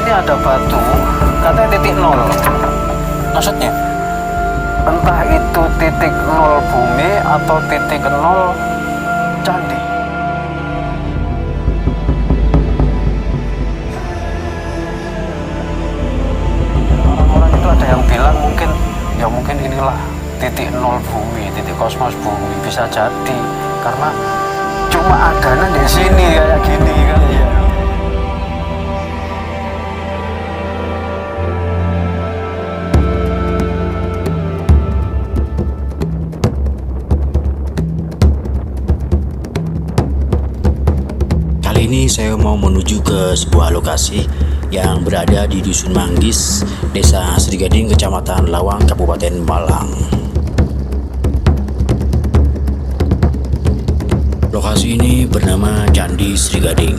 ini ada batu, katanya titik nol. Maksudnya? Entah itu titik nol bumi atau titik nol candi. Orang-orang itu ada yang bilang mungkin inilah titik nol bumi, titik kosmos bumi, bisa jadi karena cuma adanya di sini kayak gini kan ya. Kali ini saya mau menuju ke sebuah lokasi yang berada di Dusun Manggis, Desa Srigading, Kecamatan Lawang, Kabupaten Malang. Lokasi ini bernama Candi Srigading,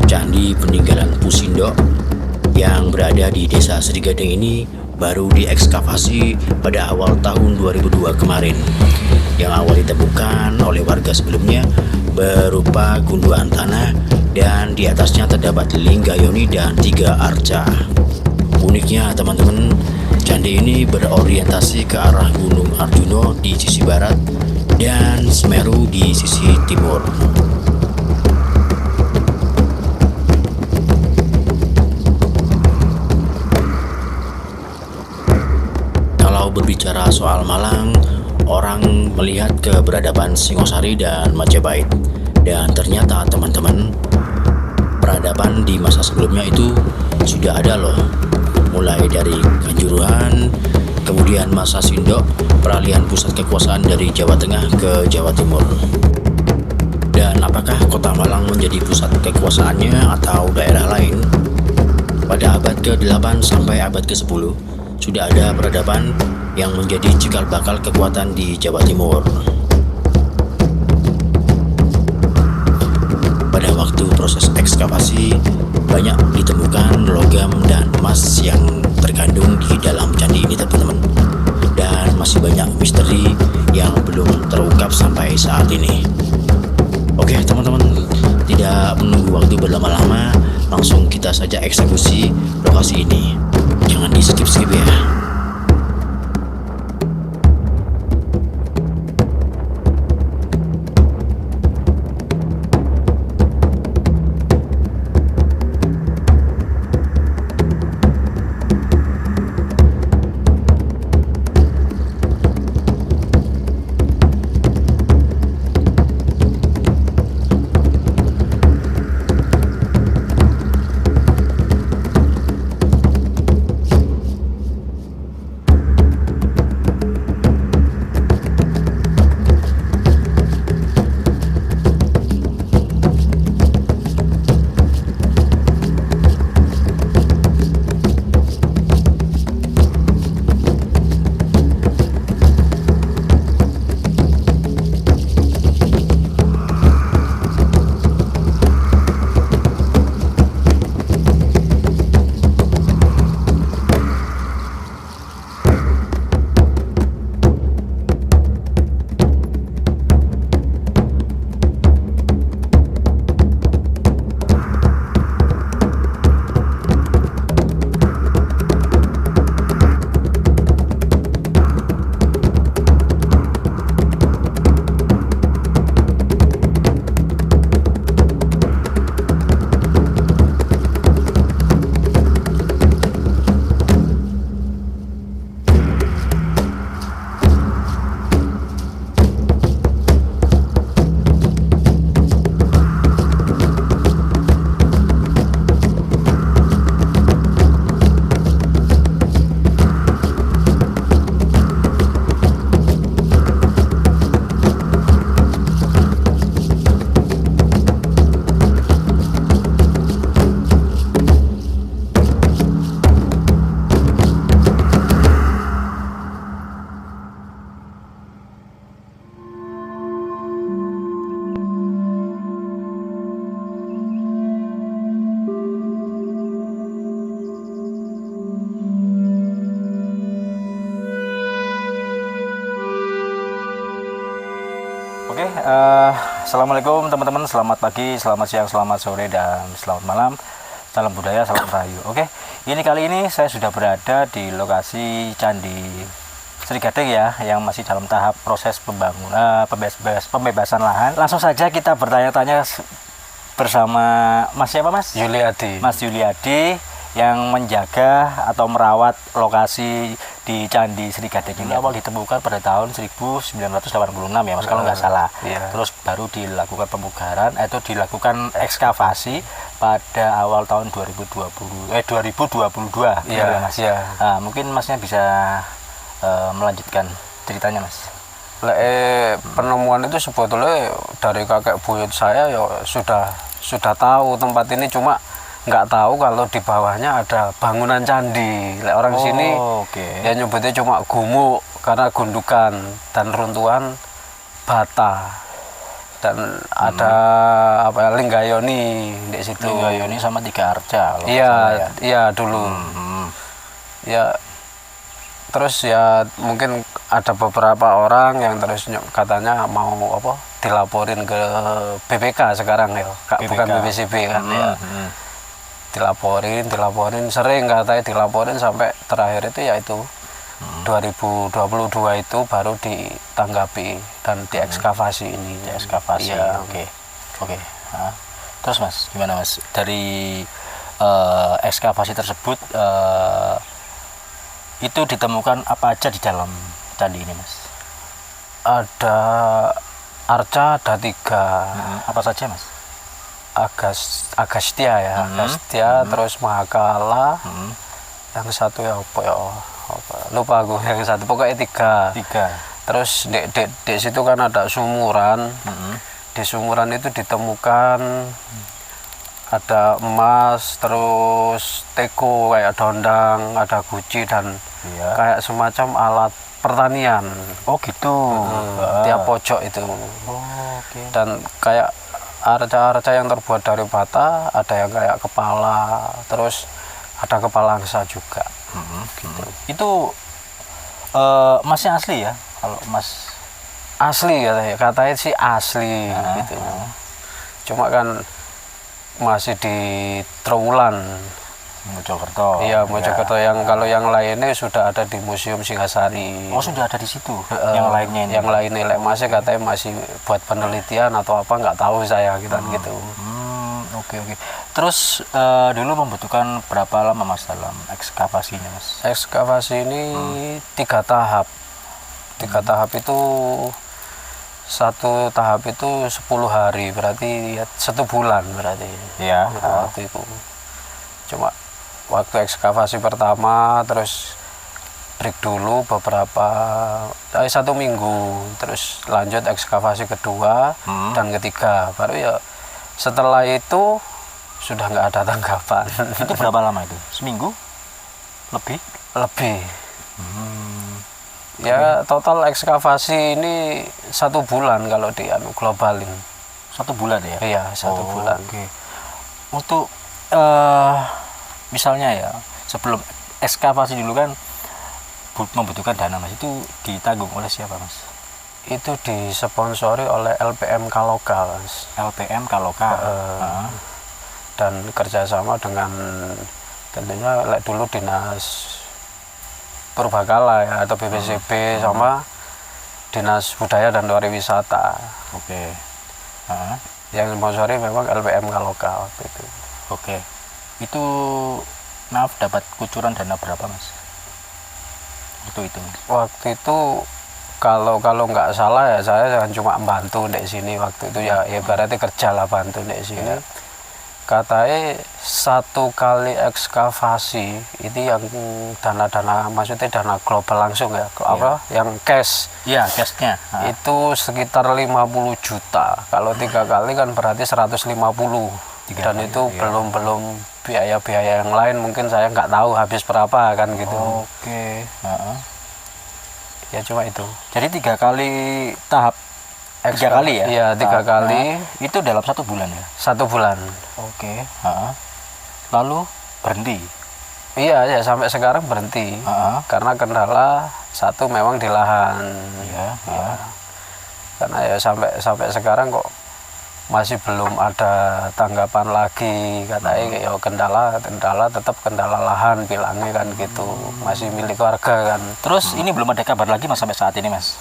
candi peninggalan Pusindo yang berada di Desa Srigading ini baru diekskavasi pada awal tahun 2002 kemarin. Yang awal ditemukan oleh warga sebelumnya berupa gundukan tanah dan di atasnya terdapat lingga yoni dan 3 arca. Uniknya teman-teman, candi ini berorientasi ke arah Gunung Arjuno di sisi barat dan Semeru di sisi timur. Kalau berbicara soal Malang, orang melihat keberadaban Singosari dan Majapahit. Dan ternyata teman-teman, peradaban di masa sebelumnya itu sudah ada loh. Mulai dari Kanjuruhan, kemudian masa Sindok, peralihan pusat kekuasaan dari Jawa Tengah ke Jawa Timur. Dan apakah kota Malang menjadi pusat kekuasaannya atau daerah lain? Pada abad ke-8 sampai abad ke-10, sudah ada peradaban yang menjadi cikal bakal kekuatan di Jawa Timur. Pada waktu proses ekskavasi, banyak ditemukan logam dan emas yang terkandung di dalam candi ini teman-teman. Dan masih banyak misteri yang belum terungkap sampai saat ini. Oke teman-teman, tidak menunggu waktu berlama-lama, langsung kita saja eksekusi lokasi ini. Jangan di skip-skip ya. Oke, Assalamualaikum teman-teman, selamat pagi, selamat siang, selamat sore, dan selamat malam. Salam budaya, salam rahayu. Oke, kali ini saya sudah berada di lokasi Candi Sri Gading ya, yang masih dalam tahap proses pembangunan, pembebasan lahan. Langsung saja kita bertanya-tanya bersama Mas siapa Mas? Yuliadi. Mas Yuliadi yang menjaga atau merawat lokasi di Candi Sri Gading ini. Awal ditemukan pada tahun 1986 ya Mas, kalau nggak salah. Iya. Terus baru dilakukan pemugaran, itu dilakukan ekskavasi pada awal tahun 2022 Iya, ya, Mas. iya. Nah, mungkin Masnya bisa melanjutkan ceritanya Mas. Penemuan itu sebetulnya dari kakek buyut saya ya sudah tahu tempat ini, cuma nggak tahu kalau di bawahnya ada bangunan candi. Orang sini ya nyebutnya cuma gumuk karena gundukan dan runtuhan bata, dan ada Linggayoni di situ. Linggayoni sama Tiga Arca. Iya dulu. Ya terus ya mungkin ada beberapa orang yang terus katanya mau dilaporin ke BPK sekarang ya, bukan BPCB kan ya. Dilaporin sering katanya dilaporin, sampai terakhir itu yaitu 2022 itu baru ditanggapi dan diekskavasi ini. Ekskavasi. Ya. Oke. Nah, terus Mas, gimana Mas? Dari ekskavasi tersebut itu ditemukan apa aja di dalam candi ini Mas? Ada arca, ada 3. Apa saja Mas? Agastya ya, Agastya, terus Mahakala, yang satu ya lupa aku yang satu, pokoknya 3. Terus di situ kan ada sumuran. Di sumuran itu ditemukan ada emas, terus teko kayak dondang, ada guci, dan kayak semacam alat pertanian. Oh gitu. Tiap pojok itu. Dan kayak arca-arca yang terbuat dari bata, ada yang kayak kepala, terus ada kepala angsa juga. Gitu. Itu emasnya asli ya? Kalau emas asli katanya sih asli gitu. Cuma kan masih di Trowulan, Mojokerto. Iya, Mojokerto. Yang kalau yang lainnya sudah ada di Museum Singasari. Oh, sudah ada di situ. Yang lainnya ini. Yang lainnya masih katanya masih buat penelitian atau apa, nggak tahu saya gitu. Oke. Terus dulu membutuhkan berapa lama Mas dalam ekskavasinya Mas? Ekskavasi ini 3 tahap. 3 tahap itu, satu tahap itu 10 hari, berarti 1 bulan berarti. Iya. Waktu itu. Cuma waktu ekskavasi pertama terus break dulu beberapa 1 minggu, terus lanjut ekskavasi kedua dan ketiga, baru ya setelah itu sudah nggak ada tanggapan. Itu berapa lama itu? Seminggu? Lebih? Ya total ekskavasi ini 1 bulan kalau di globalin. 1 bulan ya? Iya, 1 bulan. Oke. Untuk misalnya ya, sebelum ekskavasi dulu kan membutuhkan dana Mas, itu ditanggung oleh siapa Mas? Itu disponsori oleh LPM Kaloka, Mas. LPM Kaloka. Dan kerjasama dengan tentunya dulu Dinas Purbakala ya, atau BPCB sama Dinas Budaya dan Pariwisata. Oke. Yang sponsori memang LPM Kaloka waktu itu. Oke. Itu maaf, dapat kucuran dana berapa Mas? Itu Mas. Waktu itu kalau nggak salah ya, saya cuma bantu di sini waktu itu ya berarti kerja lah, bantu di sini. Katanya 1 kali ekskavasi itu yang dana maksudnya dana global langsung ya, yang cash. Iya, cashnya. Itu sekitar 50 juta. Kalau 3 kali kan berarti 150. Dan itu belum biaya-biaya yang lain, mungkin saya nggak tahu habis berapa kan gitu. Oke. Ya cuma itu. Jadi 3 kali tahap. 3 kali ya? Iya, 3 kali. Itu dalam 1 bulan ya? 1 bulan. Oke. Lalu berhenti? Iya ya, sampai sekarang berhenti. Karena kendala satu memang di lahan. Iya. Karena ya sampai sekarang kok masih belum ada tanggapan lagi, katanya ya kendala tetap kendala lahan bilangnya kan gitu, masih milik warga kan. Terus ini belum ada kabar lagi mas sampai saat ini mas?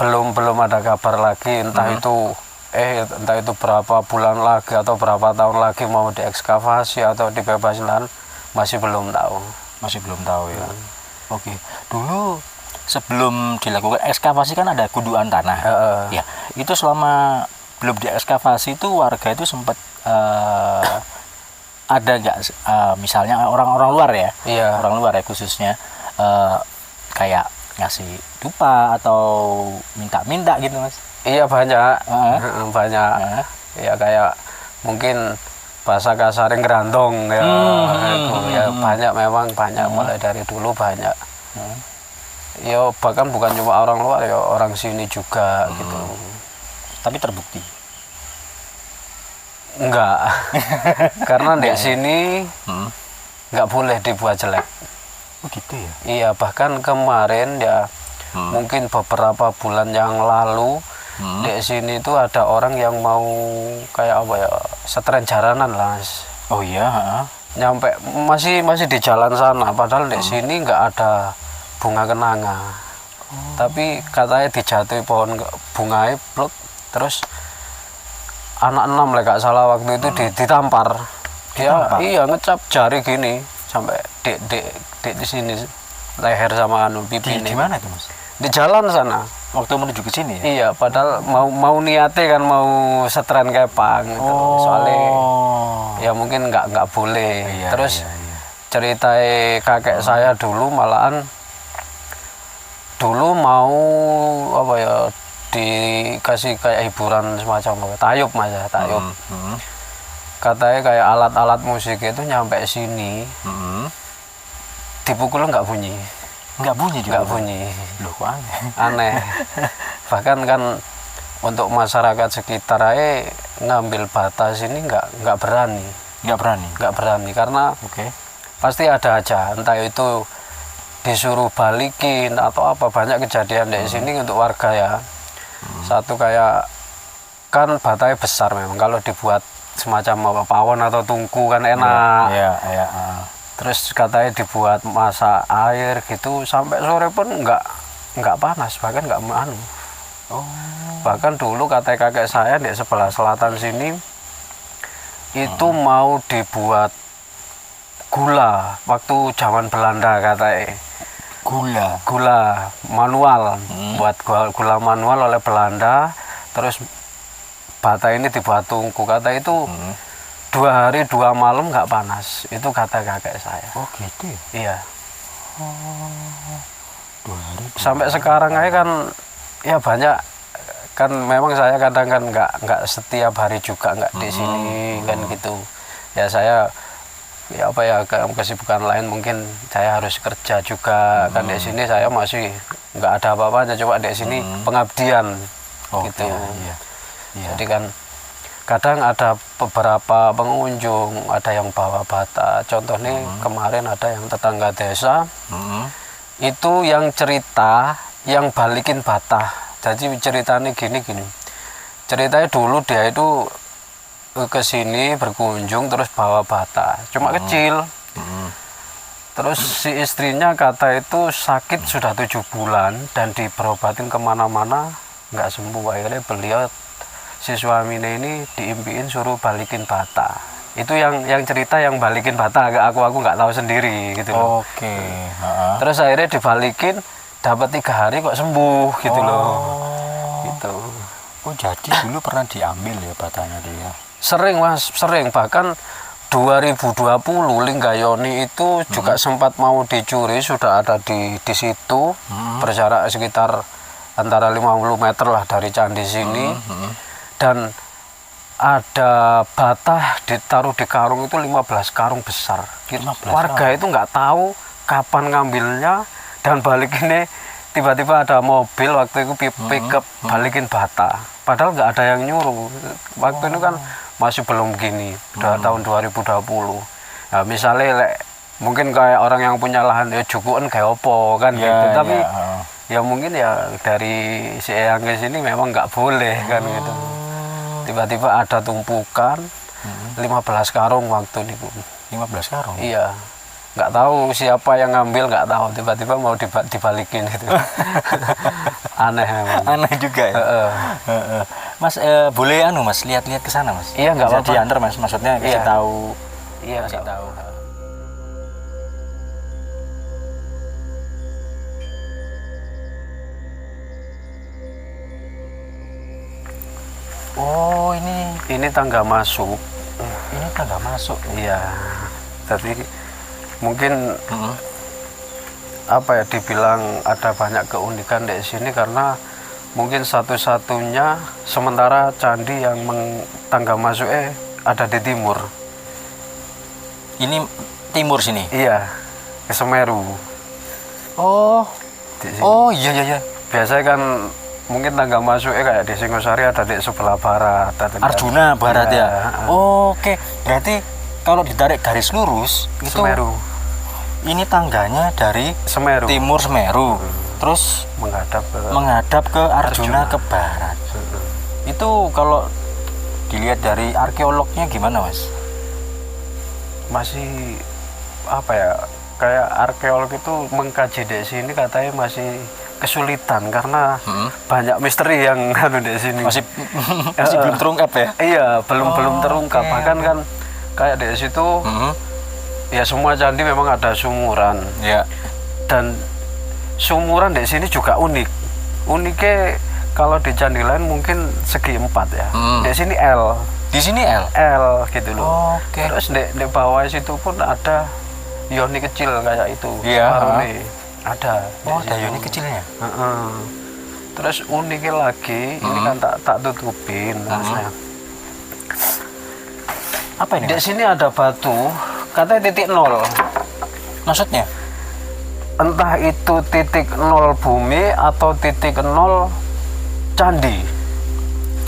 Belum ada kabar lagi, entah itu berapa bulan lagi atau berapa tahun lagi mau diekskavasi atau dibebasin lahan, masih belum tahu. Masih belum tahu ya. Oke, dulu sebelum dilakukan ekskavasi kan ada gundukan tanah. Ya, itu selama belum diekskavasi itu warga itu sempat ada nggak misalnya orang-orang luar ya, orang luar ya khususnya kayak ngasih dupa atau minta-minta gitu mas? Iya banyak, banyak. Ya kayak mungkin bahasa kasarin gerantong ya, ya banyak, memang banyak, mulai dari dulu banyak. Ya bahkan bukan cuma orang luar ya, orang sini juga gitu. Tapi terbukti? Enggak, karena di sini nggak boleh dibuat jelek. Oh gitu ya? Iya, bahkan kemarin ya mungkin beberapa bulan yang lalu di sini itu ada orang yang mau kayak apa ya, setren jaranan lah. Oh iya? Nyampe masih di jalan sana, padahal di sini nggak ada bunga kenanga. Tapi katanya dijatuhi pohon bunga pluk, terus anak 6 lah gak salah waktu itu ditampar. Dia iya ngecap jari gini sampai di sini leher sama pipi ini. Di mana itu mas? Di jalan sana. Waktu menuju ke sini ya? Iya, padahal mau niatnya kan mau setren kepang gitu. Soalnya ya mungkin nggak boleh. Terus ceritanya kakek saya dulu malahan dulu mau apa ya, dikasih kayak hiburan semacam apa, tayub mas ya, tayub. Katanya kayak alat-alat musik itu nyampe sini dipukul nggak bunyi. Nggak bunyi juga? Nggak bunyi. Loh kok aneh? Aneh. Bahkan kan untuk masyarakat sekitar aja ngambil batas ini nggak berani. Nggak berani karena pasti ada aja, entah itu disuruh balikin atau apa. Banyak kejadian di sini untuk warga ya. Satu kayak kan batanya besar memang, kalau dibuat semacam apa, pawon atau tungku kan enak. Terus katanya dibuat masak air gitu sampai sore pun nggak panas, bahkan nggak anu. Bahkan dulu katanya kakek saya di sebelah selatan sini itu mau dibuat gula waktu zaman Belanda katanya. Gula manual, buat gula manual oleh Belanda, terus bata ini dibuat tungku, kata itu 2 hari 2 malam nggak panas, itu kata kakek saya. Oh gitu ya? Iya. 2 hari. Sampai sekarang aja kan ya banyak kan, memang saya kadang kan nggak setiap hari juga nggak di sini kan gitu. Ya saya ya apa ya, kesibukan lain mungkin saya harus kerja juga kan. Di sini saya masih nggak ada apa-apanya, coba di sini pengabdian gitu. Jadi kan kadang ada beberapa pengunjung ada yang bawa bata, contoh nih kemarin ada yang tetangga desa itu yang cerita yang balikin bata. Jadi ceritanya gini, ceritanya dulu dia itu ke sini berkunjung terus bawa bata, cuma kecil. Terus si istrinya kata itu sakit sudah 7 bulan dan diberobatin kemana-mana nggak sembuh. Akhirnya beliau, si suaminya ini diimpiin suruh balikin bata. Itu yang cerita yang balikin bata, aku nggak tahu sendiri gitu loh. Terus akhirnya dibalikin, dapat 3 hari kok sembuh gitu loh. Gitu. Oh jadi dulu pernah diambil ya batanya dia? Sering mas, sering. Bahkan 2020 Linggayoni itu juga sempat mau dicuri, sudah ada di situ, berjarak sekitar antara 50 meter lah dari candi sini. Dan ada bata ditaruh di karung itu 15 karung besar. 15 warga itu nggak tahu kapan ngambilnya, dan balikinnya tiba-tiba ada mobil waktu itu pick up balikin bata. Padahal nggak ada yang nyuruh. Waktu itu kan masih belum gini, udah tahun 2020. Nah, misalnya mungkin kayak orang yang punya lahan ya cukupan kayak opo kan gitu. Tapi ya mungkin ya dari si Eyang ke sini memang nggak boleh kan gitu. tiba-tiba ada tumpukan 15 karung waktu niku. 15 karung. Iya, nggak tahu siapa yang ngambil, nggak tahu, tiba-tiba mau dibalikin gitu. Aneh memang. Aneh juga ya. Mas boleh Mas lihat-lihat ke sana Mas. Iya, nggak Bisa apa-apa. diantar Mas, maksudnya kasih Iya. tahu. Iya, Kasih nggak tahu. Oh, ini tangga masuk. ini tangga masuk. Iya, jadi mungkin apa ya, dibilang ada banyak keunikan di sini karena mungkin satu-satunya sementara candi yang tangga masuknya ada di timur. Ini timur sini. Iya, ke Semeru. Oh. Di sini. Oh, iya. Biasanya kan mungkin tangga masuknya kayak di Singosari ada di sebelah barat. Arjuna barat Iya, ya. Oke, berarti kalau ditarik garis lurus itu Semeru. ini tangganya dari Semeru. timur Semeru. Terus menghadap ke Arjuna ke barat. Itu kalau dilihat dari arkeolognya gimana Mas? Masih apa ya, kayak arkeolog itu mengkaji di sini katanya masih kesulitan karena banyak misteri yang ada di sini. Masih belum terungkap ya? Iya, belum terungkap. Bahkan kan kayak di situ ya semua candi memang ada sumuran. Ya. Dan sumuran di sini juga unik. Uniknya kalau di candi lain mungkin segi 4 ya. Di sini L. Di sini L. L gitu loh. Oke. Terus di bawah situ pun ada yoni kecil kayak itu. Iya. Ada. Oh, ada yoni kecilnya. Terus uniknya lagi, ini kan tak tutupin. Apa ini? Di sini ada batu, katanya titik 0. Maksudnya? Entah itu titik 0 bumi atau titik 0 candi.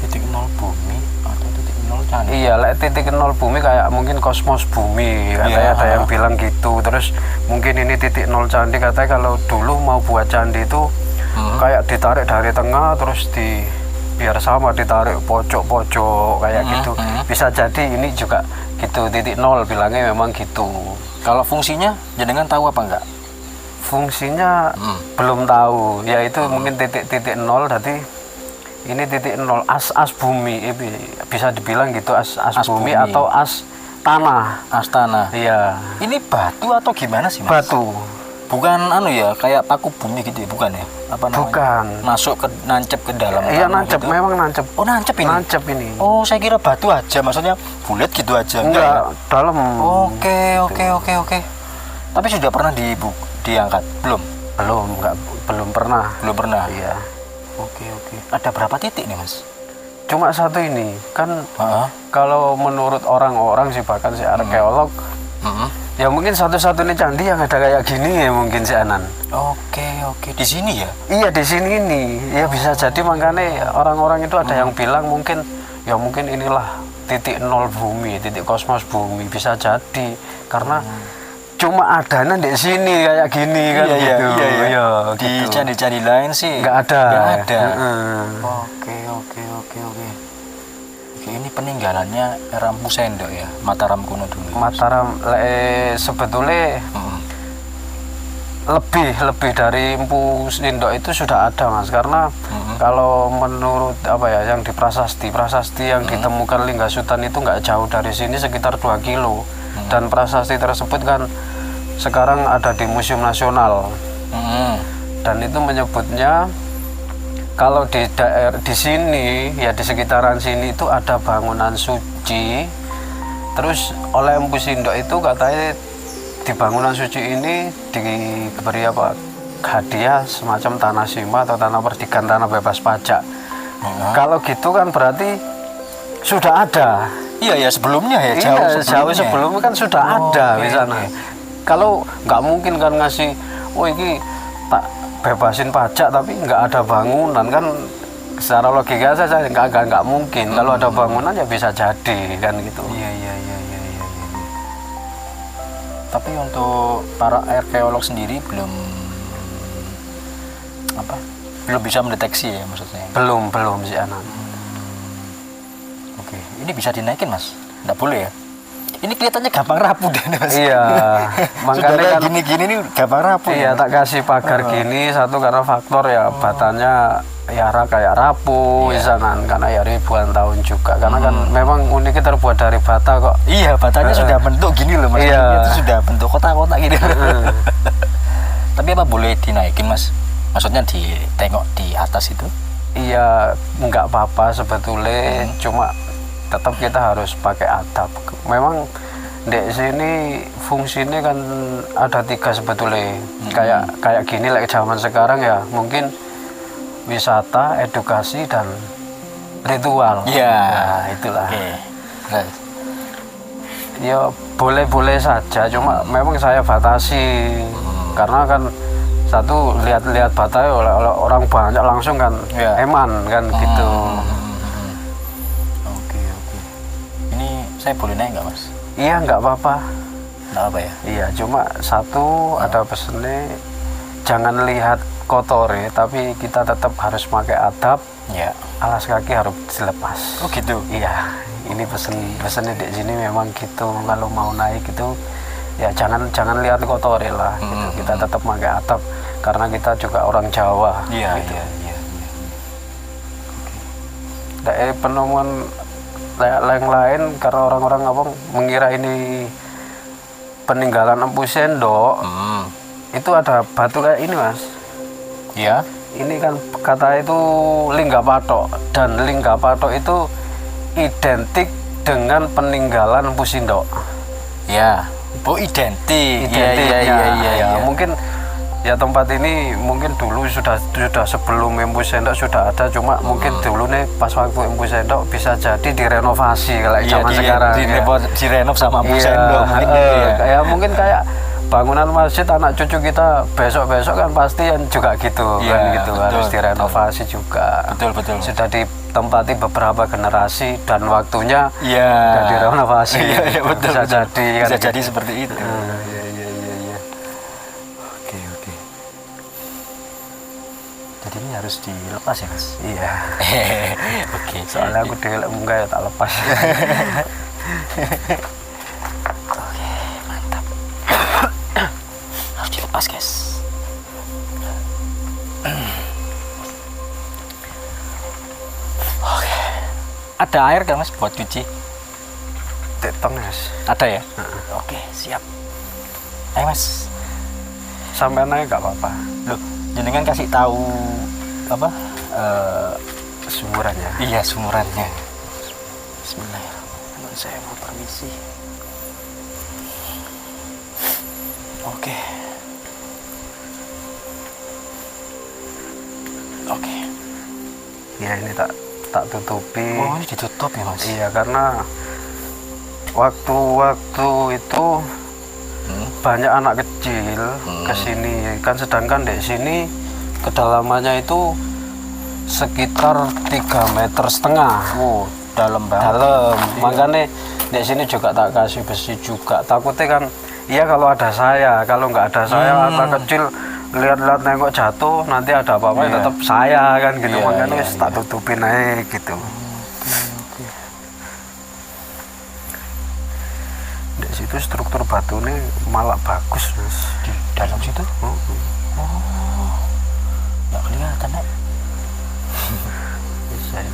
Titik 0 bumi atau titik 0 candi? Iya, titik 0 bumi kayak mungkin kosmos bumi, katanya ada yang bilang gitu. Terus mungkin ini titik 0 candi, katanya kalau dulu mau buat candi itu kayak ditarik dari tengah terus biar sama ditarik pojok-pojok kayak gitu. Bisa jadi ini juga gitu, titik 0 bilangnya memang gitu. Kalau fungsinya jenengan tahu apa enggak? Fungsinya belum tahu, yaitu mungkin titik 0, jadi ini titik 0 as bumi, bisa dibilang gitu, as bumi atau as tanah. As tanah. Iya. Ini batu atau gimana sih Mas? Batu. Bukan ya, kayak paku bumi gitu ya, bukan ya? Apa namanya? Bukan. Masuk ke nancep ke dalam. Iya, nancep, gitu. memang nancep. Oh, nancep ini. Nancep ini. Oh, saya kira batu aja, maksudnya bulat gitu aja. Enggak, dalam. Oke. Tapi sudah pernah diangkat? Belum pernah. Belum pernah. Iya. Oke. Ada berapa titik nih Mas? Cuma satu ini kan. Kalau menurut orang-orang sih, bahkan si arkeolog, ya mungkin satu-satunya candi yang ada kayak gini ya mungkin si Anan. Oke. Di sini ya? Iya, di sini ini. Ya bisa jadi, makanya orang-orang itu ada yang bilang mungkin inilah titik 0 bumi, titik kosmos bumi, bisa jadi karena cuma adanya di sini kayak gini kan. Iya. Di gitu. candi-candi lain sih nggak ada. Oke. Ini peninggalannya Empu Sendok ya, Mataram kuno dulu. Mataram sebetulnya lebih dari Empu Sendok itu sudah ada Mas, karena kalau menurut apa ya yang di prasasti yang ditemukan Linggasutan itu nggak jauh dari sini, sekitar 2 kilo. Dan prasasti tersebut kan sekarang ada di Museum Nasional. Dan itu menyebutnya kalau di sini ya, di sekitaran sini itu ada bangunan suci. Terus oleh Empu Sendok itu katanya di bangunan suci ini diberi hadiah semacam tanah sima atau tanah perdikan, tanah bebas pajak. Kalau gitu kan berarti sudah ada. Iya sebelumnya ya, jauh sebelumnya kan sudah ada di sana. Kalau nggak mungkin kan ngasih, ini tak bebasin pajak tapi nggak ada bangunan, kan secara logika saja nggak mungkin. Kalau ada bangunan ya bisa jadi kan gitu. Iya. Tapi untuk para arkeolog sendiri belum bisa mendeteksi ya maksudnya. Belum sih Anan. Oke. Ini bisa dinaikin mas? Nggak boleh ya? Ini kelihatannya gampang rapuh deh mas. Iya, makanya kan gini-gini nih gampang rapuh. iya tak kasih pagar gini satu karena faktor ya batanya ya kayak rapuh isanan karena ya ribuan tahun juga karena kan memang uniknya terbuat dari bata kok. Iya, batanya sudah bentuk gini loh mas. Iya. Itu sudah bentuk kotak-kotak gini. Tapi apa boleh dinaikin mas? Maksudnya ditengok di atas itu? Iya, nggak apa-apa sebetulnya, cuma tetap kita harus pakai atap. Memang di sini fungsinya kan ada 3 sebetulnya. Kayak gini like zaman sekarang ya, mungkin wisata, edukasi dan ritual. Iya, Nah, itulah. Oke. Nah, Ya boleh-boleh saja, cuma memang saya batasi karena kan satu lihat-lihat bata ya oleh orang banyak langsung kan Iya. eman kan gitu. Oke. Ini saya boleh naik nggak mas? Iya nggak apa-apa. Nggak apa ya? Iya cuma satu ada pesennya jangan lihat kotor ya, tapi kita tetap harus pakai adab. Ya. Alas kaki harus dilepas. Oh gitu. Iya, ini pesennya di sini memang gitu. Kalau mau naik itu ya jangan lihat kotor ya lah. Gitu. Kita tetap pakai atap karena kita juga orang Jawa. Iya. Gitu. Iya. Dari penemuan yang lain karena orang-orang apa mengira ini peninggalan Empu Sendok, itu ada batu kayak ini mas. Iya. Ini kan kata itu Lingga Patok dan Lingga Patok itu identik dengan peninggalan Empu Sendok. Ya. Oh identik. Identiknya. Ya, mungkin ya tempat ini mungkin dulu sudah sebelum Empu Sendok sudah ada, cuma mungkin dulu nih pas waktu Empu Sendok bisa jadi direnovasi kayak zaman sekarang. Direnov sama Empu Iya, Sendok. ya mungkin kayak bangunan masjid anak cucu kita besok kan pasti yang juga gitu Iya, kan gitu betul, harus direnovasi juga. Betul. Sudah ditempati beberapa generasi dan waktunya Iya. udah direnovasi. Iya, betul. Bisa jadi kan. Bisa jadi seperti itu. Iya. Oke. Jadi ini harus dilepas ya mas? Iya. Oke. Soalnya aku enggak ya tak lepas. Oke, mantap. Harus dilepas guys. Oke. Ada air kan mas buat cuci? Tetong mas. Ada ya? Oke, siap. Ayo mas. Sampai naik nggak apa-apa. Loh, jenengan kasih tahu apa? Sumurannya. Iya, sumurannya. Bismillahirrahmanirrahim. Saya mau permisi. Oke. Ya ini tak tutupi. Oh, ini ditutup ya mas? Iya karena waktu itu banyak anak kecil kesini kan, sedangkan di sini kedalamannya itu sekitar 3,5 meter. Oh, dalam banget. Dalam. Makanya di sini juga tak kasih besi juga. Takutnya kan, iya kalau ada saya, kalau nggak ada saya anak kecil lihat-lihat nengok jatuh nanti ada apa-apa ya tetap saya kan gitu. Iya, Makanya iya, wis tak tutupin aja gitu. Di situ struktur batunya malah bagus mas. Di dalam situ? Nggak kelihatan ya? Bisa ya.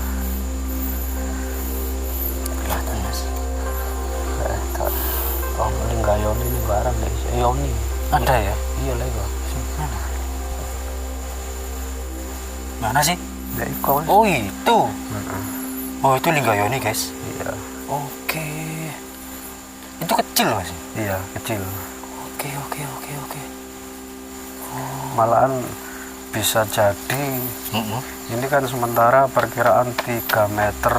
Kelihatan mas. Oh paling nggak Yoni ini barang deh. Yoni Ada ya? iya lego. Mana sih? Dari kau. Oh itu. Oh itu Linggayoni guys. Iya. Oke. Itu kecil mas? Iya kecil. Oke. Malahan bisa jadi ini kan sementara perkiraan 3,50 meter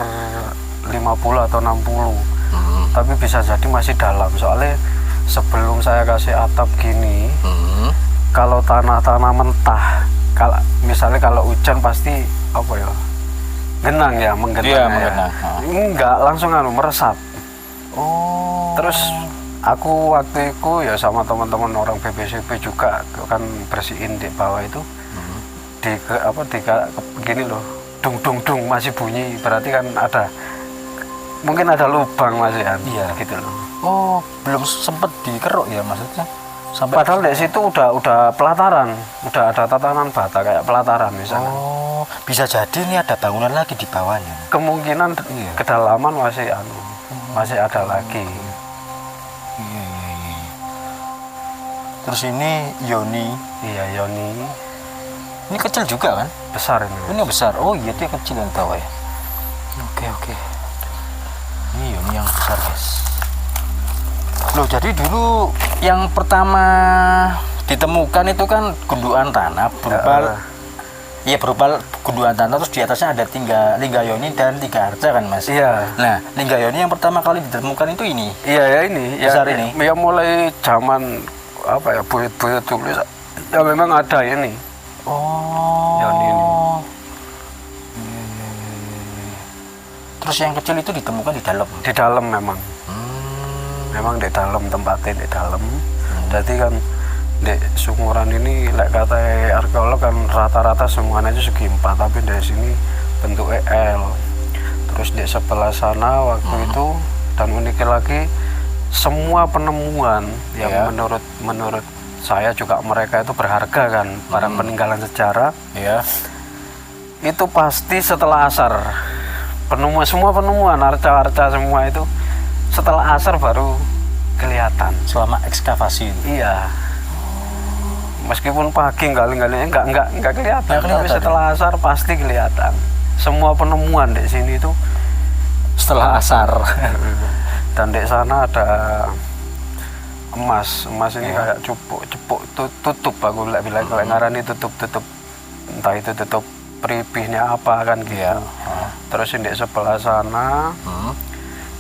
atau 60, tapi bisa jadi masih dalam. Soalnya sebelum saya kasih atap gini, kalau tanah mentah, kalau misalnya kalau hujan pasti apa ya, genang ya, menggenang. Iya, ya. menggenang. Enggak langsung meresap. Oh. Terus aku waktu itu ya sama teman-teman orang BPCP juga kan bersihin di bawah itu, gini loh, dung masih bunyi, berarti kan ada mungkin ada lubang Mas Ian. Iya. Gitu loh. Oh, belum sempet dikeruk ya maksudnya? Sampai Padahal di situ udah pelataran, udah ada tatanan bata kayak pelataran misalnya. Oh, bisa jadi nih ada bangunan lagi di bawahnya. Kemungkinan Iya. kedalaman masih masih ada lagi. Iya, iya, iya. Terus ini Yoni. Iya, Yoni Ini kecil juga kan? besar ini. Ini besar. Oh iya, itu yang kecil yang tahu ya. Oke, oke. Ini Yoni yang besar, guys. Loh, jadi dulu yang pertama ditemukan itu kan gundukan tanah berupa berupa gundukan tanah, terus di atasnya ada lingga Yoni dan 3 arca kan, Mas? Iya. Nah, lingga Yoni yang pertama kali ditemukan itu ini. Iya ya ini. Besar ya, ini? Ya mulai zaman apa ya buyut-buyut tulis. Ya memang ada ini. Oh. Yoni ini. Iya, iya, iya, iya. Terus yang kecil itu ditemukan di dalam. Di dalam memang. Memang di dalam tempatnya di dalam. Jadi kan di Sunguran ini lek kata arkeolog kan rata-rata semuanya itu segi 4, tapi dari sini bentuknya L. Terus di sebelah sana waktu itu dan uniknya lagi semua penemuan yang Ya. menurut saya juga mereka itu berharga kan, para peninggalan sejarah Ya. itu pasti setelah asar. Semua penemuan arca-arca semua itu setelah asar baru kelihatan. Selama ekskavasi itu. Iya. Meskipun pagi gali-galinya enggak kelihatan, Nggak kelihatan, tapi setelah asar pasti kelihatan. Semua penemuan di sini itu Setelah asar. dan di sana ada emas ini kayak cepuk tutup aku bilang ngarani tutup entah itu tutup peripihnya apa kan gitu. Iya. Terus di sebelah sana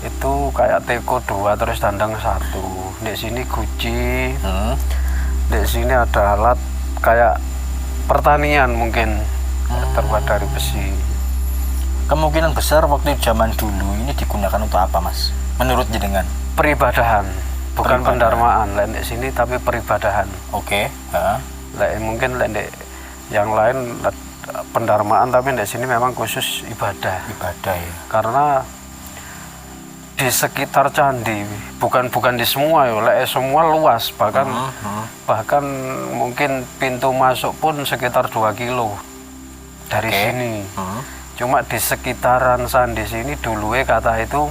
itu kayak teko 2 terus dandang 1. Di sini guci. Di sini ada alat kayak pertanian mungkin terbuat dari besi. Kemungkinan besar waktu zaman dulu ini digunakan untuk apa, Mas? Menurut jenengan? Peribadahan, bukan Peribadahan. pendarmaan. Lain di sini tapi peribadahan. Oke. Mungkin lain di yang lain pendarmaan, tapi di sini memang khusus ibadah. Ibadah ya. Karena di sekitar candi, bukan di semua ya, semua luas, bahkan mungkin pintu masuk pun sekitar 2 kilo dari Oke. sini. Cuma di sekitaran sandi sini dulu kata itu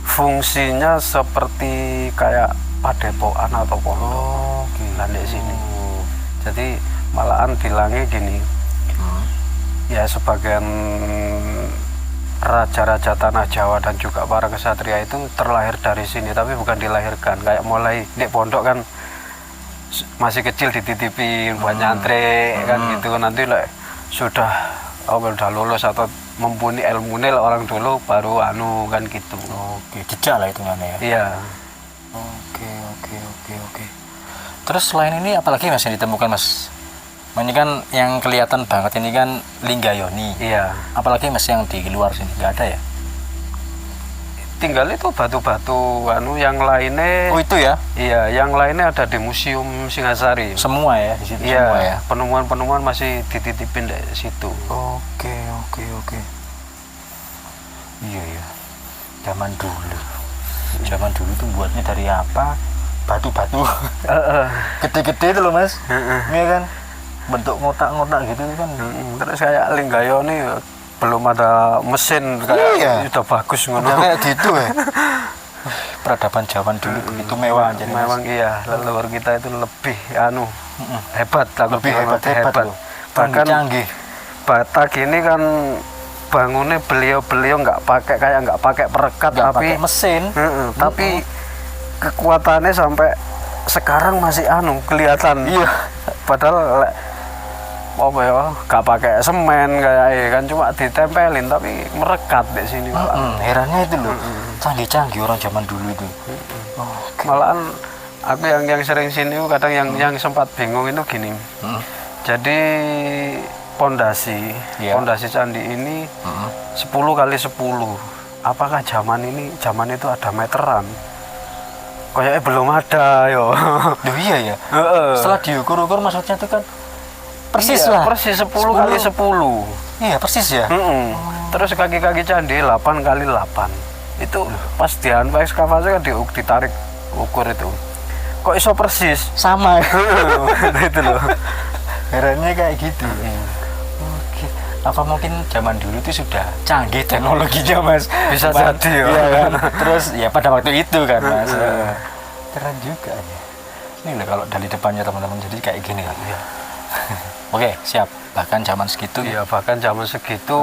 fungsinya seperti kayak padepokan atau pondok. Gila di sini. Jadi malahan bilangnya gini, ya sebagian raja-raja tanah Jawa dan juga para kesatria itu terlahir dari sini, tapi bukan dilahirkan. Kayak mulai di pondok kan masih kecil dititipin buat nyantri kan gitu. Nanti sudah lulus atau mumpuni ilmunya orang dulu baru kan gitu. Oke, jejak lah hitungannya ya. Iya. Oke. Terus selain ini apalagi Mas yang ditemukan, Mas? Ini kan yang kelihatan banget ini kan lingga Yoni. Iya. Apalagi Mas yang di luar sini nggak ada ya? Tinggal itu batu-batu yang lainnya. Oh itu ya? Iya, yang lainnya ada di Museum Singasari. Semua ya di situ Iya, semua ya. penemuan-penemuan masih dititipin di situ. Oke. Iya. Zaman dulu tuh buatnya dari apa? Batu-batu. Gede-gede itu loh, Mas. Iya kan? Bentuk ngotak-ngotak gitu kan. Terus kayak Linggayo nih belum ada mesin kayak Iya. udah bagus ngono. Udah kayak gitu ya. Peradaban zaman dulu begitu mewah aja. Memang iya, leluhur kita itu lebih hebat, aku Lebih bilang hebat loh. Bahkan Canggih. Batak ini kan bangunnya beliau nggak pakai perekat, Nggak tapi pakai mesin. tapi kekuatannya sampai sekarang masih kelihatan. Iya. Padahal nggak pakai semen kayak kan cuma ditempelin tapi merekat di sini. Herannya itu loh. Canggih-canggih orang zaman dulu itu. Malahan aku yang sering sini kadang yang sempat bingung itu gini. Jadi pondasi candi ini 10 kali 10. Apakah zaman itu ada meteran? Kayaknya belum ada yo. Loh iya ya. Setelah diukur-ukur maksudnya itu kan persis Iya, lah. persis 10 kali 10. Iya persis ya. Terus kaki-kaki candi 8 kali 8. Itu pas dianu ekskavasi kan ditarik ukur itu. Kok iso persis? Sama. Itu loh. Herannya kayak gitu. Oke. Apa mungkin zaman dulu itu sudah canggih teknologinya, Mas? Bisa jadi ya. Iya kan? Terus ya pada waktu itu kan, Mas. Keren juga ya. Ini loh kalau dari depannya teman-teman jadi kayak gini kan. Iya. Oke, siap. Bahkan zaman segitu. Iya, bahkan zaman segitu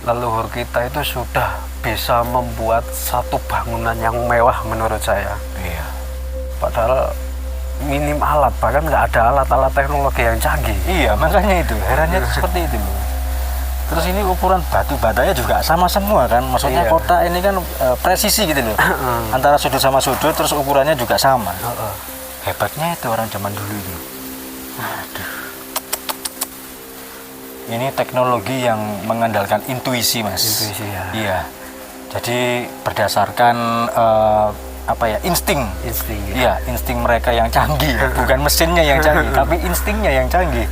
leluhur kita itu sudah bisa membuat satu bangunan yang mewah menurut saya. Iya. Padahal minim alat, bahkan nggak ada alat-alat teknologi yang canggih. Iya, makanya itu. Herannya tuh seperti itu loh. Terus ini ukuran batu batanya juga sama semua kan. Maksudnya Iya. kotak ini kan presisi gitu loh. Antara sudut sama sudut, terus ukurannya juga sama. Hebatnya itu orang zaman dulu itu. Aduh. Ini teknologi yang mengandalkan intuisi, Mas. Intuisi, ya. Iya. Jadi berdasarkan insting. Insting. Iya, insting mereka yang canggih, bukan mesinnya yang canggih, tapi instingnya yang canggih.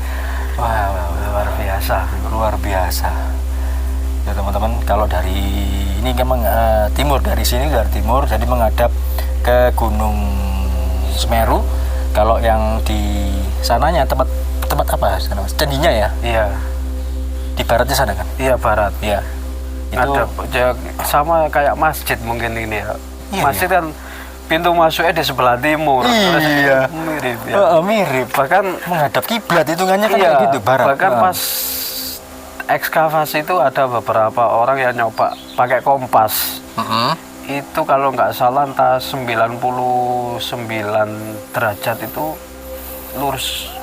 Wah, Luar biasa. luar biasa. Ya teman-teman, kalau dari ini memang timur, dari sini dari timur, jadi menghadap ke Gunung Semeru. Kalau yang di sananya tempat apa sana, Mas? Candinya ya? Iya. Di baratnya sana kan? Iya, barat. Iya. Itu Ada sama kayak masjid mungkin ini ya. Iya, Masjid kan pintu masuknya di sebelah timur. Iya. Mirip ya. mirip. Bahkan Menghadap kiblat hitungannya kan iya, kayak gitu, barat. bahkan pas ekskavasi itu ada beberapa orang yang nyoba pakai kompas. Itu kalau nggak salah entah 99 derajat itu lurus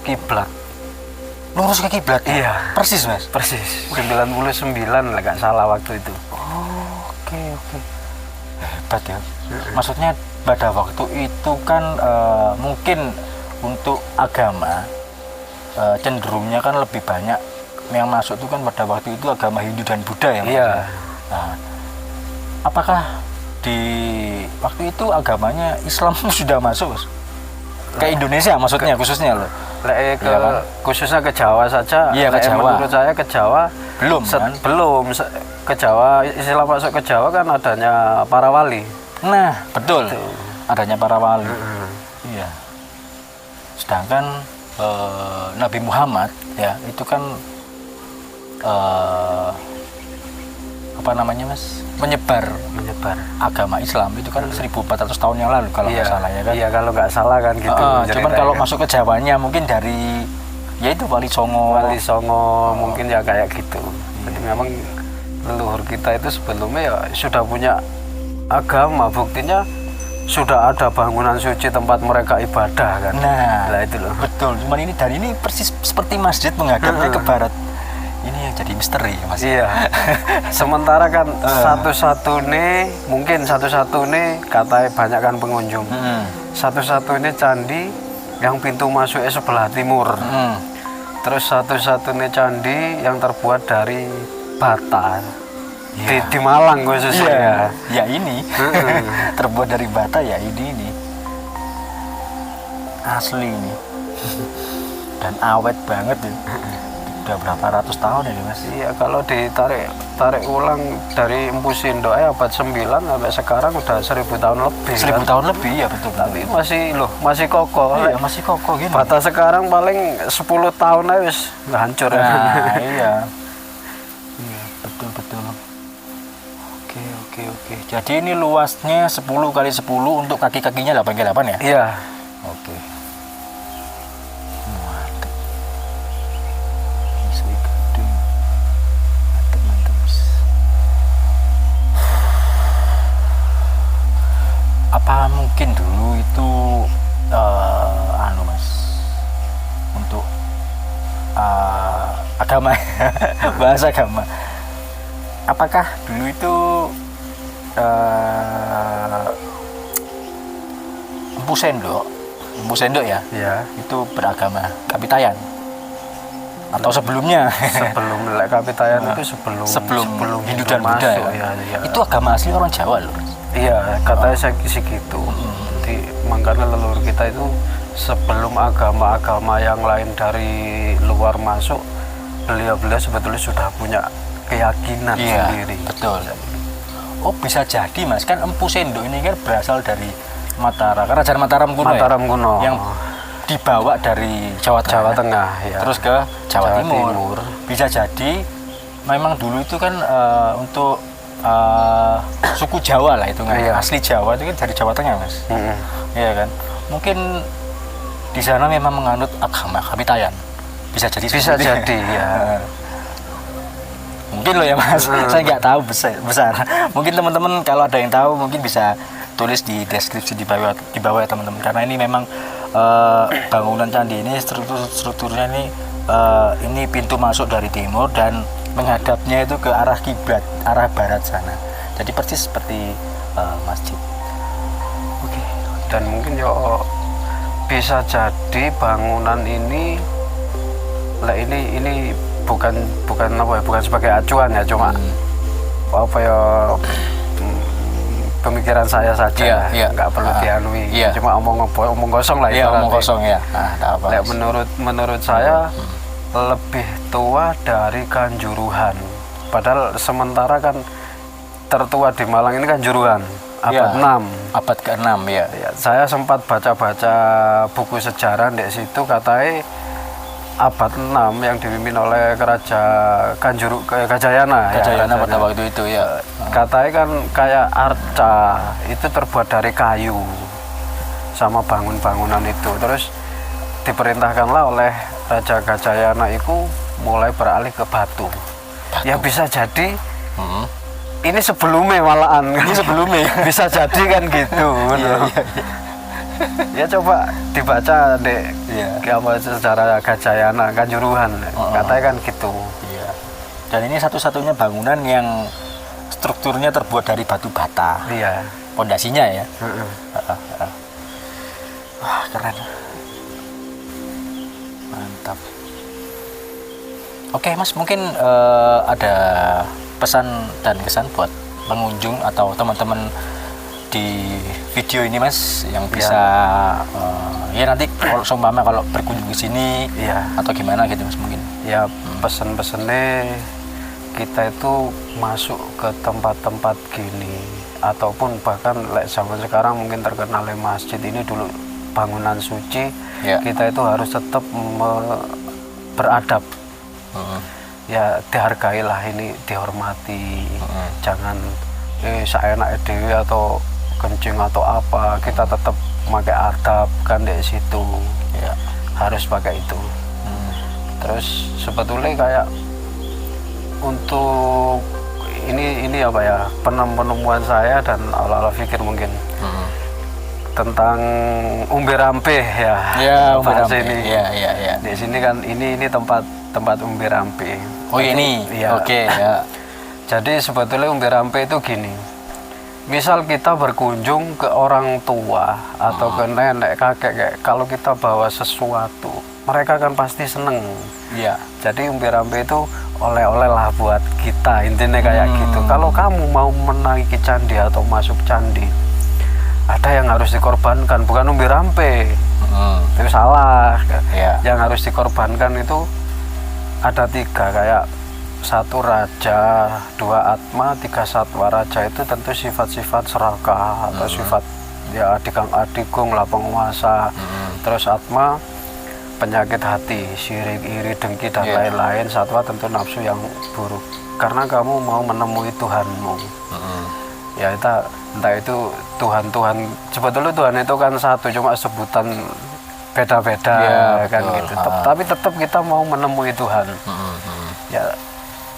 kiblat. Lurus ke kiblat. Iya. Persis, Mas. Persis 99 lah nggak salah waktu itu. Oke. Hebat ya. Maksudnya pada waktu itu kan mungkin untuk agama cenderungnya kan lebih banyak yang masuk itu kan pada waktu itu agama Hindu dan Buddha ya. Iya. Nah, apakah di waktu itu agamanya Islam sudah masuk, Mas? Ke Indonesia maksudnya khususnya loh. Iya kan? Khususnya ke Jawa saja. Iya, ke Jawa. Menurut saya ke Jawa Belum kan? belum ke Jawa. Istilah masuk ke Jawa kan adanya para wali. Nah, betul. Adanya para wali. Iya. Sedangkan Nabi Muhammad ya itu kan Mas, menyebar agama Islam itu kan 1400 tahun yang lalu kalau nggak salah ya kan. Iya, kalau nggak salah kan gitu. Cuman kalau masuk ke Jawanya mungkin dari ya itu Wali Songo mungkin ya kayak gitu. Jadi memang leluhur kita itu sebelumnya ya sudah punya agama, buktinya sudah ada bangunan suci tempat mereka ibadah kan. Nah, itu loh. Betul. Cuman ini dari ini persis seperti masjid menghadapnya ke barat. Ini yang jadi misteri ya, Mas. Iya. Sementara kan mungkin satu-satunya katanya banyak kan pengunjung. Satu-satunya candi yang pintu masuknya sebelah timur. Terus satu-satunya candi yang terbuat dari bata. Di Malang khususnya. Ya ini terbuat dari bata ya ini asli ini dan awet banget ya. Udah berapa ratus tahun ini, Mas? Iya, kalau ditarik ulang dari Empu Sindo abad 9 sampai sekarang udah 1000 tahun lebih. 1000 tahun lebih ya, betul. Tapi masih kokoh. Iya, masih kokoh gini. Bata sekarang paling 10 tahun aja wis hancur. Nah, iya. Betul. Oke. Jadi ini luasnya 10 kali 10 untuk kaki-kakinya 8 kali 8 ya? Iya. Oke. Mantap. Bisa gede. Mantap. Apa mungkin dulu itu Mas untuk agama bahasa agama, apakah dulu itu Empu Sendok ya? Iya. Itu beragama Kapitayan atau sebelumnya? Sebelum Kapitayan itu sebelum Hindu dan Buddha ya? Iya. Itu agama asli orang Jawa loh. Iya, katanya segitu. Jadi makanya leluhur kita itu sebelum agama-agama yang lain dari luar masuk, beliau sebetulnya sudah punya keyakinan sendiri. Betul. Oh bisa jadi Mas, kan Empu Sendok ini kan berasal dari Mataram, Kerajaan Mataram kuno. Mataram kuno. Yang dibawa dari Jawa Tengah ya. Terus ke Jawa Timur. Bisa jadi memang dulu itu kan untuk suku Jawa lah itu kan. Iya. Asli Jawa itu kan dari Jawa Tengah Mas. Iya kan. Mungkin di sana memang menganut agama Kapitayan. Bisa jadi. Bisa jadi ya. Mungkin loh ya Mas, saya nggak tahu besar. Mungkin teman-teman kalau ada yang tahu mungkin bisa tulis di deskripsi di bawah ya teman-teman. Karena ini memang bangunan candi ini strukturnya ini pintu masuk dari timur dan menghadapnya itu ke arah kiblat, arah barat sana. Jadi persis seperti masjid. Oke. Dan mungkin yo bisa jadi bangunan ini bukan apa ya, bukan sebagai acuan ya, cuma apa ya pemikiran saya saja, nggak perlu dianui, cuma omong kosong lah omong kosong ya. Menurut saya lebih tua dari Kanjuruhan, padahal sementara kan tertua di Malang ini Kanjuruhan abad 6. Abad ke-6 ya. Saya sempat baca-baca buku sejarah di situ, katanya abad 6 yang dipimpin oleh Gajayana pada waktu itu ya. Katanya kan kayak arca itu terbuat dari kayu sama bangunan itu. Terus diperintahkanlah oleh Raja Gajayana itu mulai beralih ke batu. Ya bisa jadi ini sebelumnya malahan. Ini sebelumnya bisa jadi kan gitu. Ya coba dibaca deh, secara Gajayana Kanjuruhan, katanya kan gitu. Iya. Dan ini satu-satunya bangunan yang strukturnya terbuat dari batu bata. Iya. Pondasinya ya. Wah keren. Mantap. Oke Mas, mungkin ada pesan dan kesan buat pengunjung atau teman-teman di video ini Mas yang bisa ya nanti kalau berkunjung ke sini atau gimana gitu Mas mungkin. Ya pesan-pesannya kita itu masuk ke tempat-tempat gini ataupun bahkan zaman sekarang mungkin terkenal masjid ini dulu bangunan suci, kita itu harus tetap beradab. Ya dihargailah, ini dihormati, jangan seenak dewe atau kencing atau apa, kita tetap pakai adab kan di situ, harus pakai itu. Terus sebetulnya kayak untuk ini apa ya, penemuan saya dan ala pikir mungkin tentang umbi rampeh ya, umbi rampeh ini. Di sini kan ini tempat umbi rampeh. Oh ini, oke ya. Jadi sebetulnya umbi rampeh itu gini. Misal kita berkunjung ke orang tua atau ke nenek kakek, kalau kita bawa sesuatu, mereka kan pasti seneng. Iya. Jadi umbi rampeh itu oleh-oleh lah buat kita, intinya kayak gitu. Kalau kamu mau menaiki candi atau masuk candi, ada yang harus dikorbankan, bukan umbi rampeh. Itu salah. Yang harus dikorbankan itu ada 3, kayak 1 raja, 2 atma, 3 satwa. Raja itu tentu sifat-sifat serakah atau sifat ya adigung lah, penguasa. Terus atma penyakit hati, syirik, iri, dengki dan lain-lain. Satwa tentu nafsu yang buruk, karena kamu mau menemui Tuhanmu. Ya entah itu Tuhan, sebetulnya Tuhan itu kan satu, cuma sebutan beda-beda kan gitu. Tapi tetap kita mau menemui Tuhan.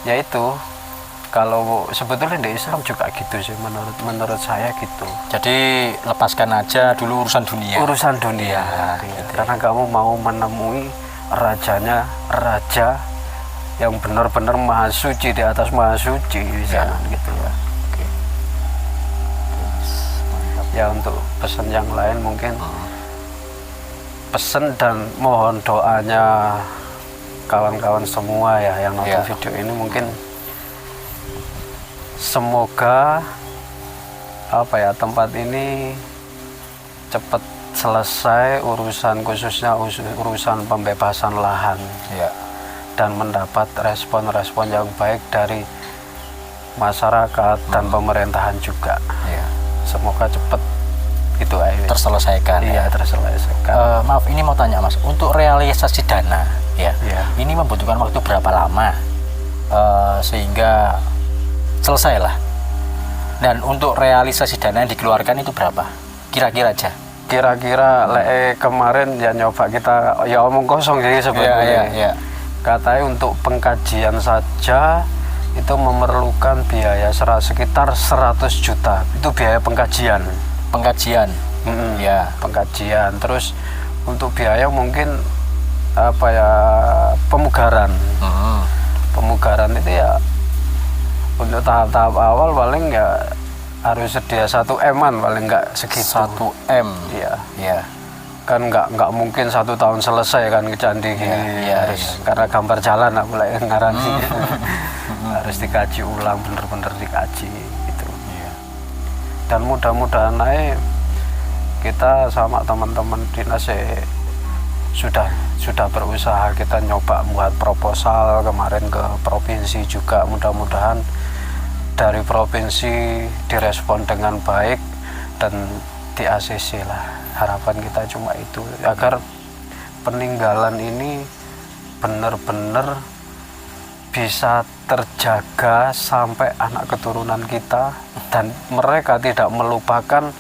Ya itu, kalau sebetulnya di Islam juga gitu sih, menurut saya gitu. Jadi lepaskan aja dulu urusan dunia. Gitu. Karena kamu mau menemui raja yang benar-benar maha suci, di atas maha suci di sana gitu. Ya untuk pesan yang lain mungkin pesan dan mohon doanya kawan-kawan semua ya yang nonton video ini, mungkin semoga tempat ini cepat selesai urusan, khususnya urusan pembebasan lahan, dan mendapat respon-respon yang baik dari masyarakat dan pemerintahan juga. Iya. Semoga cepat itu aja Terselesaikan. iya terselesaikan. Maaf, ini mau tanya Mas, untuk realisasi dana ya, Iya. ini membutuhkan waktu berapa lama sehingga selesai lah? Dan untuk realisasi dana yang dikeluarkan itu berapa? Kira-kira aja. Kira-kira kemarin ya nyoba kita ya omong kosong sih sebenarnya. Iya. Katanya untuk pengkajian saja itu memerlukan biaya sekitar 100 juta. Itu biaya pengkajian. Pengkajian. Ya. Pengkajian. Terus untuk biaya mungkin apa ya pemugaran. Pemugaran itu ya untuk tahap-tahap awal paling ya harus sedia 1 M-an paling nggak segitu. 1 M. Iya. Ya. Kan nggak mungkin 1 tahun selesai kan ke candi gini. Iya, Harus karena gambar jalan aku mulai ngarang sih. Harus dikaji ulang, bener-bener dikaji gitu. Iya. Dan mudah-mudahan naik kita sama teman-teman dinas sudah berusaha, kita nyoba buat proposal kemarin ke provinsi juga, mudah-mudahan dari provinsi direspon dengan baik dan di ACC lah. Harapan kita cuma itu, agar peninggalan ini benar-benar bisa terjaga sampai anak keturunan kita dan mereka tidak melupakan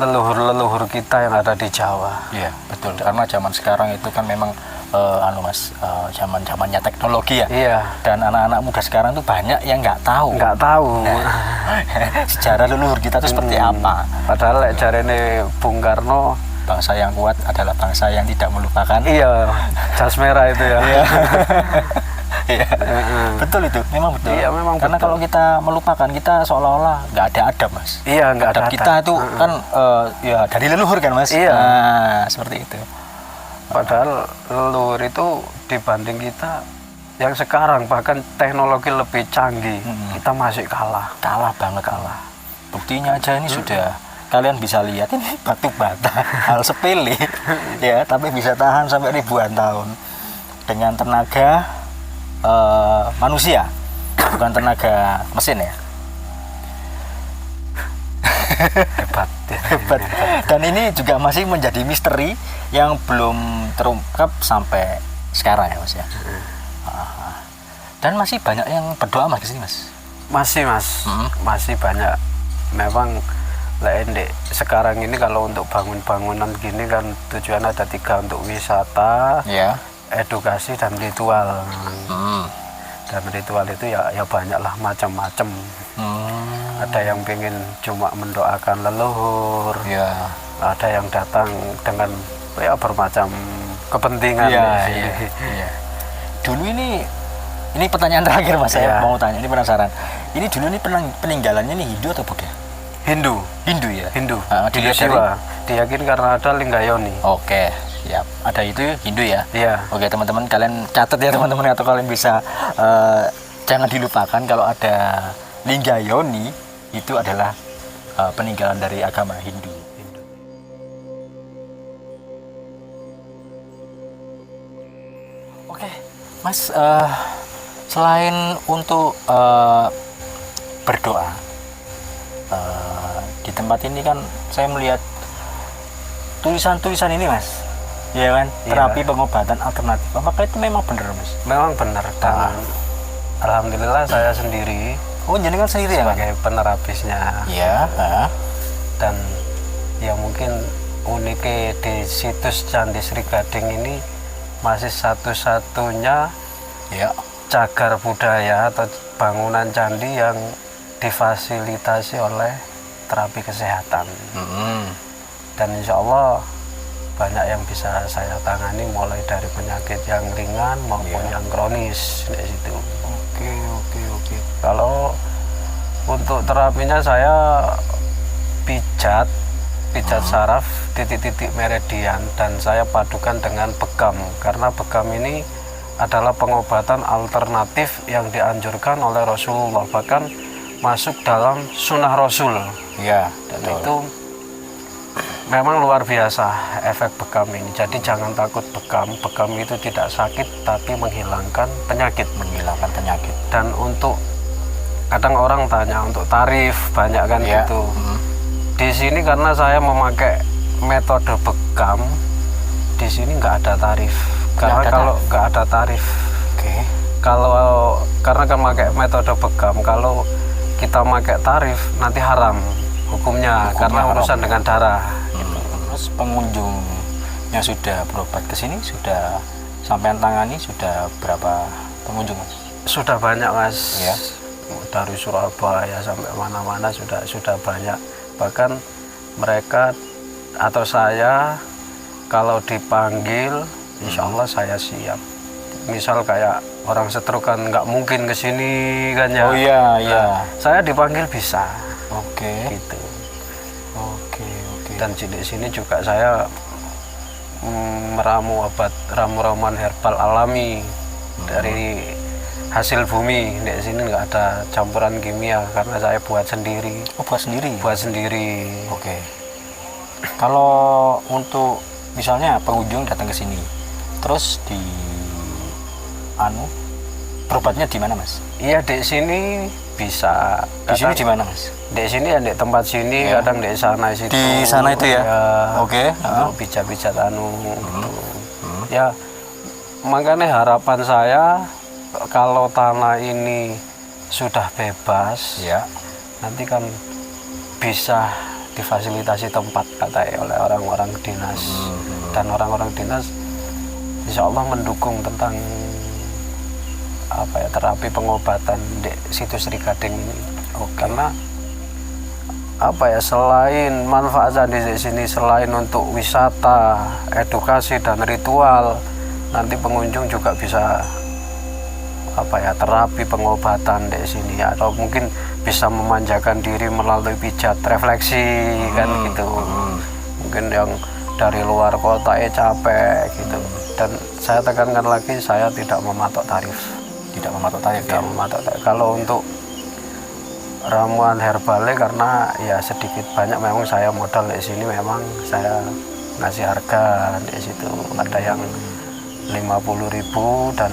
leluhur-leluhur kita yang ada di Jawa. Iya, betul. Karena zaman sekarang itu kan memang zaman-zamannya teknologi ya. Iya. Dan anak-anak muda sekarang tuh banyak yang nggak tahu. Nggak tahu. Sejarah leluhur kita itu seperti apa. Padahal jarene Bung Karno, bangsa yang kuat adalah bangsa yang tidak melupakan. iya, jas merah itu ya. Iya. Iya. Betul itu, memang betul. Iya, memang karena betul. kalau kita melupakan, kita seolah-olah nggak ada adab, Mas. Iya, nggak ada Adab kita itu kan ya dari leluhur kan, Mas. Iya. Nah, seperti itu. Padahal leluhur itu dibanding kita yang sekarang bahkan teknologi lebih canggih, kita masih kalah. Kalah banget, kalah. Buktinya aja ini sudah kalian bisa lihat ini batu bata, hal sepele ya, tapi bisa tahan sampai ribuan tahun dengan tenaga manusia, bukan tenaga mesin ya. Hebat. Hebat. Dan ini juga masih menjadi misteri yang belum terungkap sampai sekarang ya, Mas ya. Dan masih banyak yang berdoa Mas kesini, Mas. Masih Mas, masih banyak. Memang sekarang ini kalau untuk bangunan gini kan tujuan ada 3, untuk wisata, Ya. edukasi dan ritual. Dan ritual itu ya banyaklah macam-macam. Ada yang pengen cuma mendoakan leluhur, Ya. ada yang datang dengan ya bermacam kepentingan. Iya. Dulu ini pertanyaan terakhir Mas, saya mau tanya, ini penasaran. Ini dulu ini peninggalannya ini Hindu atau Buddha? Hindu Ya. Hindu. Dilihat dari Diyakini karena ada Linggayoni. Oke, siap. Ada itu Hindu ya? Iya. Oke, teman-teman kalian catat ya teman-teman, atau kalian bisa jangan dilupakan kalau ada Linggayoni itu adalah peninggalan dari agama Hindu. Oke, Mas, selain untuk berdoa di tempat ini kan saya melihat tulisan-tulisan ini, Mas. Ya kan, terapi pengobatan alternatif. Apakah itu memang benar, Mas? Memang benar, dan alhamdulillah saya sendiri Oh, jenengan sendiri ya, Mas? sebagai penerapisnya. Iya. Dan yang mungkin uniknya di situs Candi Sri Gading ini masih satu-satunya Ya. cagar budaya atau bangunan candi yang difasilitasi oleh terapi kesehatan. Dan insya Allah banyak yang bisa saya tangani, mulai dari penyakit yang ringan maupun yang kronis di situ. Oke. Kalau untuk terapinya saya pijat saraf titik-titik meridian, dan saya padukan dengan bekam, karena bekam ini adalah pengobatan alternatif yang dianjurkan oleh Rasulullah, bahkan masuk dalam sunnah Rasul. Ya, Dan itu memang luar biasa efek bekam ini. Jadi jangan takut bekam itu tidak sakit tapi menghilangkan penyakit. menghilangkan penyakit. Dan untuk kadang orang tanya untuk tarif banyak kan Ya. gitu. Di sini karena saya memakai metode bekam, di sini nggak ada tarif. Karena ada kalau nggak ada tarif, Oke. kalau karena kan pakai metode bekam, kalau kita pakai tarif nanti haram hukumnya karena haram. urusan dengan darah. Terus pengunjung yang sudah berobat ke sini sudah sampean tangani sudah berapa pengunjung, Mas? Sudah banyak, Mas. Ya. Dari Surabaya sampai mana-mana sudah banyak. Bahkan mereka atau saya kalau dipanggil, insya Allah saya siap. Misal kayak orang stroke kan nggak mungkin ke sini kan ya. Oh iya, iya. Saya dipanggil bisa. Oke. Gitu. Oke. Dan di sini juga saya meramu obat ramu-ramuan herbal alami dari hasil bumi. Di sini nggak ada campuran kimia karena saya buat sendiri. Oh, buat sendiri. Buat sendiri. Oke. Kalau untuk misalnya pengunjung datang ke sini, terus berobatnya di mana, Mas? Iya, di sini bisa. Di sini di mana, Mas? Di sini ya di tempat sini, Ya. kadang di sana situ. Di sana itu ya? Oke. Untuk pijat-pijat gitu. Ya, makanya harapan saya kalau tanah ini sudah bebas, Ya. nanti kan bisa difasilitasi tempat katanya oleh orang-orang dinas. Dan orang-orang dinas insya Allah mendukung tentang terapi pengobatan di situs Sri Gading ini. Karena selain manfaat di sini, selain untuk wisata, edukasi dan ritual, nanti pengunjung juga bisa terapi pengobatan di sini, atau mungkin bisa memanjakan diri melalui pijat refleksi kan gitu. Mungkin yang dari luar kota capek gitu. Dan saya tekankan lagi, saya tidak mematok tarif. Tidak mematok tarif. Tidak mematok tarif. Kalau untuk ramuan herbalnya, karena ya sedikit banyak memang saya modal di sini, memang saya ngasih harga di situ. Ada yang 50.000 dan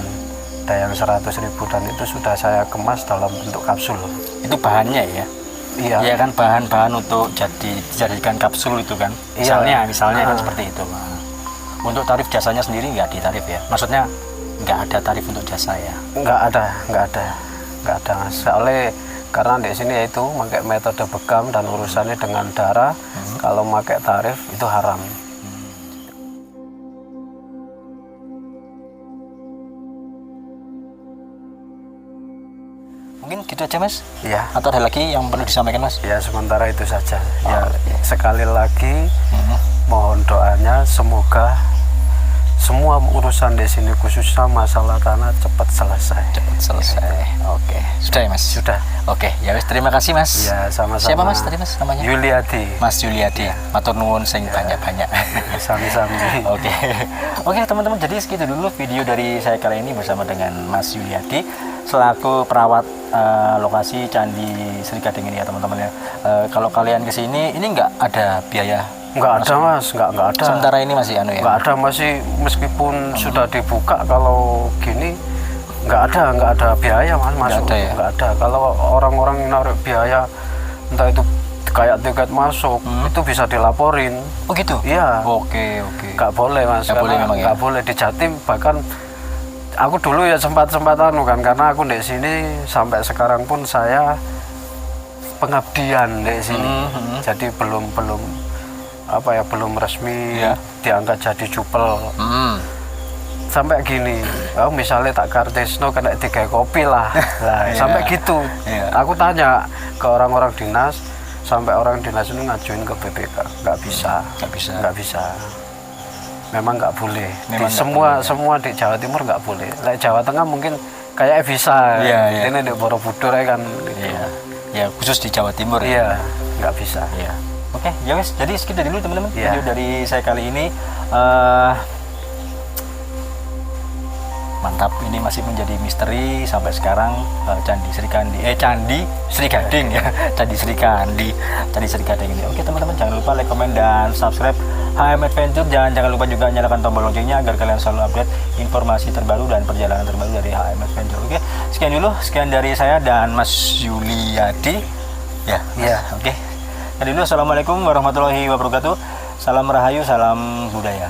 ada yang 100.000, dan itu sudah saya kemas dalam bentuk kapsul. Itu bahannya ya? Iya. Iya kan, bahan-bahan untuk dijadikan kapsul itu kan? Iya. Misalnya kan seperti itu. Untuk tarif jasanya sendiri nggak ditarif ya? Maksudnya nggak ada tarif untuk jasa ya? Nggak ada. Soalnya karena di sini yaitu pakai metode bekam dan urusannya dengan darah. Kalau pakai tarif itu haram. Mungkin gitu aja, Mas? Ya. Atau ada lagi yang perlu disampaikan, Mas? Ya, sementara itu saja. Ya, sekali lagi mohon doanya semoga semua urusan di sini khususnya masalah tanah cepat selesai. Oke. Sudah ya, Mas? Sudah. Oke, ya wis, terima kasih, Mas. Ya, sama-sama. Siapa, Mas, tadi, Mas, namanya? Yuliadi. Mas Yuliadi. Matur nuwun sing banyak-banyak. Sami-sami. Oke, teman-teman, jadi segitu dulu video dari saya kali ini bersama dengan Mas Yuliadi selaku perawat lokasi Candi Sri Gading ini ya, teman-teman ya. Kalau kalian ke sini ini nggak ada biaya? Nggak ada, Mas, nggak ada. Sementara ini masih ya? Nggak ada, masih, meskipun sudah dibuka, kalau gini nggak ada biaya, Mas, masuk. Nggak ada ya? Nggak ada. Kalau orang-orang naruh biaya, entah itu kayak tiket masuk, itu bisa dilaporin. Oh gitu? Iya. Oke. Nggak boleh, Mas. Nggak boleh memang ya? Nggak boleh di Jatim. Bahkan aku dulu ya sempat karena aku di sini sampai sekarang pun saya pengabdian di sini. Jadi belum resmi diangkat jadi jupel. Sampai gini, misalnya tak kartisno kena 3 kopi lah. Sampai gitu. Aku tanya ke orang-orang dinas, sampai orang dinas ini ngajuin ke BPK, nggak bisa. Memang nggak boleh. Semua di Jawa Timur nggak boleh. Jawa Tengah mungkin kayak bisa. Ini di Borobudur kan. Ya, khusus di Jawa Timur. Iya, nggak bisa. Oke, ya wes. Jadi segitu dulu, teman-teman. Video dari saya kali ini. Mantap, ini masih menjadi misteri sampai sekarang. Candi Sri Gading ya. Candi Sri Gading ini. Oke teman-teman, jangan lupa like, komen, dan subscribe HM Adventure. Jangan lupa juga nyalakan tombol loncengnya agar kalian selalu update informasi terbaru dan perjalanan terbaru dari HM Adventure. Oke, sekian dari saya dan Mas Yuliadi ya. Oke, jadi dulu, assalamualaikum warahmatullahi wabarakatuh. Salam Rahayu, salam budaya.